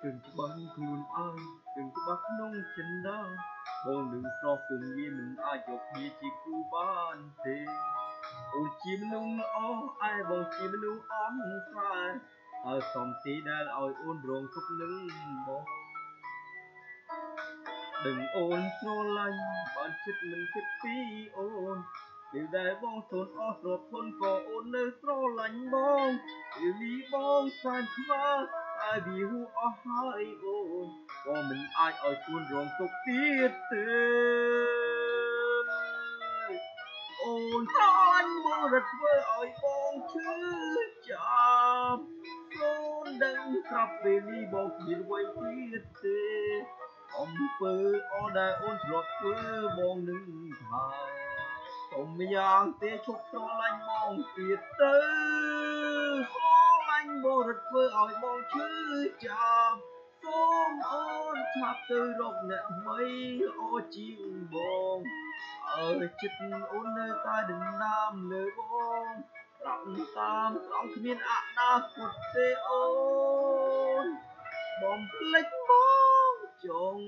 គឹងច្បាស់ខ្លួនអើយគឹងច្បាស់ក្នុងចិនដាបងនឹងស្រស់គឹងវាមិនអាចយកគ្នាជាគូបានទេអូនជាមនុស្សល្អឯបងជាមនុស្សអន់ស្រាហើយសំទីដែលឲ្យអូនរងទុកនឹងបងដឹងអូនស្រឡាញ់បានចិត្តមិនគិតពីអូនពេលដែលបងសូនអស់ទ្រព្យធនក៏អូននៅស្រឡាញ់បងពេលនេះបងសែនស្វាតែវាហួសអស់ហើយអូនក៏មិនអាចឲ្យខ្លួនរងទុកទៀតទេអូនស្រឡាញ់បងរត់ធ្វើឲ្យបងឈឺចាប់អូនដឹងស្រាប់ពេលនេះបងគ្មានអ្វីទៀតទេអំពើល្អដែលអូនធ្លាប់ធ្វើបងនឹងថាសូមម្យ៉ាងទេឈប់ស្រឡាញ់បងទៀតទៅស្រឡាញ់បងរត់ធ្វើឲ្យបងឈឺចាប់សូមអូនឆាប់ទៅរកអ្នកថ្មីល្អជាងបងចិត្តអូននៅតែដណ្ដើមលើបងប្រាប់តាមត្រង់គ្មានអនាគតទេអូនបំភ្លេចបងចុង